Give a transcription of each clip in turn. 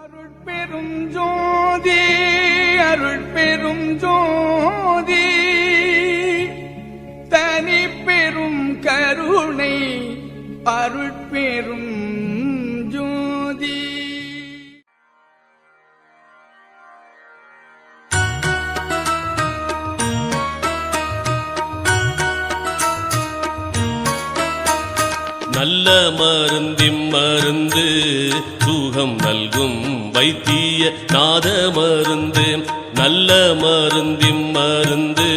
அருட்பெரும் ஜோதி அருட்பெரும் ஜோதி தனி பெரும் கருணை அருட்பெரும் ஜோதி. நல்ல மருந்திம் மருந்து சுகம் நல்கும் வைத்திய நாத மருந்து. நல்ல மருந்திம் மருந்து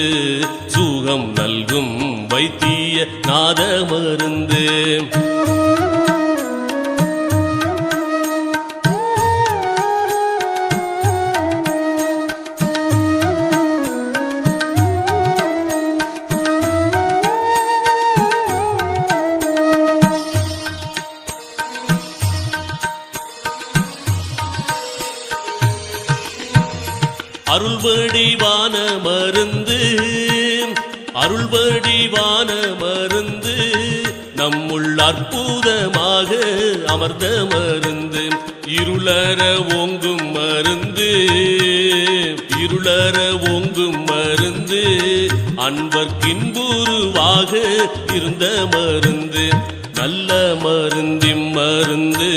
சுகம் நல்கும் வைத்திய நாத மருந்து. அருள்வடிவான மருந்து அருள்வடிவான மருந்து நம்முள் அற்புதமாக அமர்ந்த மருந்து. இருளற ஓங்கும் மருந்து இருளற ஓங்கும் மருந்து அன்பர்க்கின்புருவாக இருந்த மருந்து. நல்ல மருந்திம் மருந்து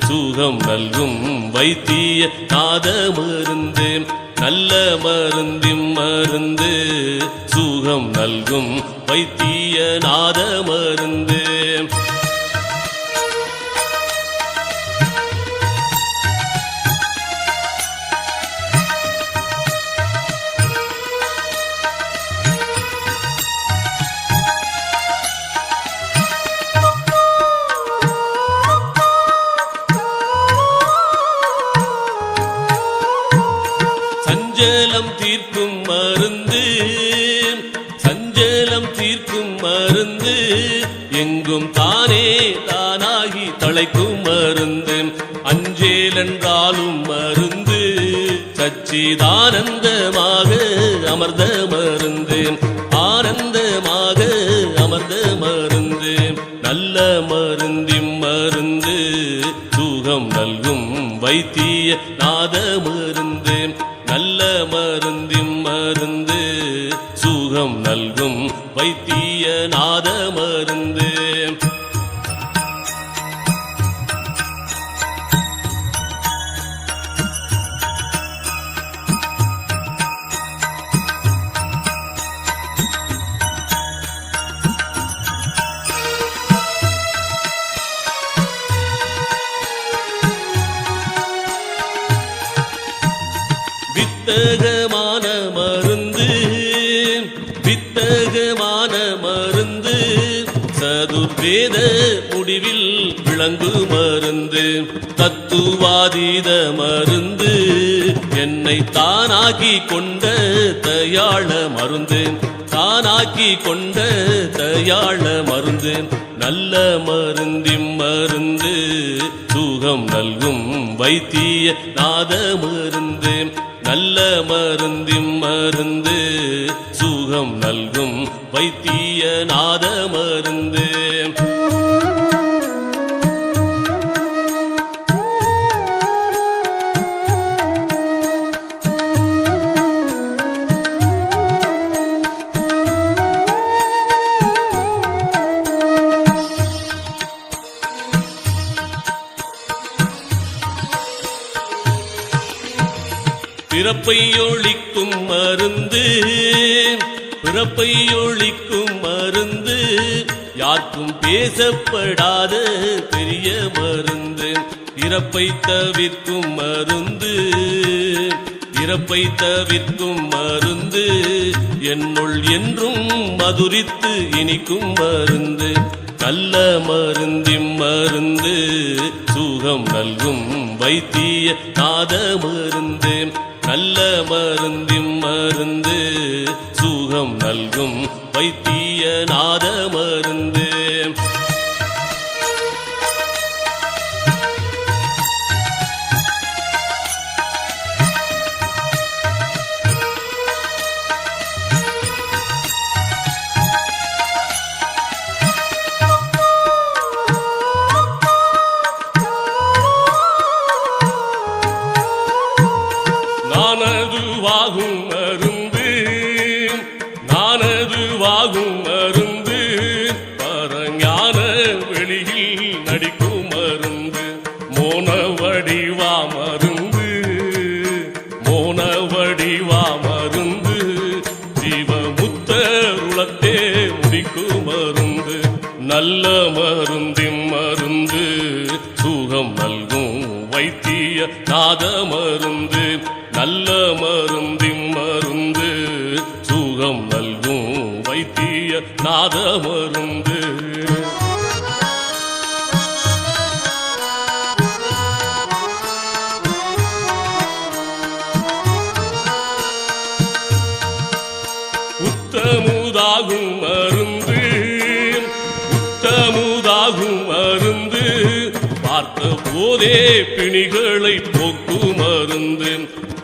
சுகம் நல்கும் வைத்திய நாத மருந்து. நல்ல மருந்திம் மருந்து சுகம் நல்கும் வைத்திய நாத மருந்து. சஞ்சலம் தீர்க்கும் மருந்து சஞ்சலம் தீர்க்கும் மருந்து எங்கும் தானே தானாகி தழைக்கும் மருந்து. அஞ்சேல் என்றாலும் மருந்து சச்சிதானந்தமாக அமர்ந்த மருந்து. ஆனந்தமாக அமர்ந்த மருந்து. நல்ல மருந்திம் மருந்து சுகம் நல்கும் வைத்திய நாத மருந்து. நல்ல மருந்திம் மருந்து சுகம் நல்கும் வைத்திய நாத மருந்து. வித்தகமான மருந்து வித்தகமான மருந்து சதுர்வேத முடிவில் விளங்கு மருந்து. தத்துவாதீத மருந்து என்னை தானாக்கி கொண்ட தயாள மருந்து. தானாக்கி கொண்ட தயாள மருந்து. நல்ல மருந்திம் மருந்து சுகம் நல்கும் வைத்திய நாத மருந்து. நல்ல மருந்திம் மருந்து சுகம் நல்கும் வைத்திய நாத மருந்து. பிறப்பை ஒழிக்கும் மருந்து பிறப்பை ஒழிக்கும் மருந்து யாருக்கும் பேசப்படாத பெரிய மருந்து. இறப்பை தவிர்க்கும் மருந்து இறப்பை தவிர்க்கும் மருந்து என்னுள் என்றும் மதுரித்து இனிக்கும் மருந்து. நல்ல மருந்திம் மருந்து சுகம் நல்கும் வைத்திய நாத மருந்து. நல்ல மருந்திம் மருந்து சுகம் நல்கும் வைத்திய நாத மருந்து. வாகும் மருந்து நானது வாகும் மருந்து பரஞான வெளியில் நடிக்கும் மருந்து மோன வடிவா மருந்து மோன வடிவா மருந்து ஜீவமுத்தருளத்தே முடிக்கும் மருந்து நல்ல மருந்தின் மருந்து சுகம் நல்கும் வைத்திய நாத மருந்து நல்ல மருந்தின் மருந்து சுகம் நல்கும் வைத்திய நாத மருந்து உத்தமுதாகும் மருந்து உத்தமுதாகும் மருந்து பார்த்த போதே பிணிகளை போக்கும் மருந்து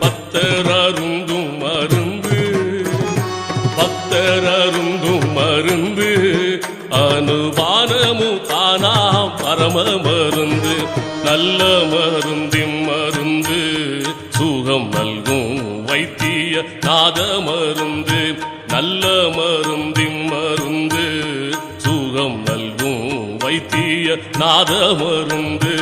பக்தர் அருந்தும் மருந்து பக்தர் அருந்தும் மருந்து அனுபானமு தானாம் பரம மருந்து நல்ல மருந்தின் மருந்து சுகம் நல்கும் வைத்திய நாத மருந்து நல்ல மருந்தின் மருந்து சுகம் நல்கும் வைத்திய நாத மருந்து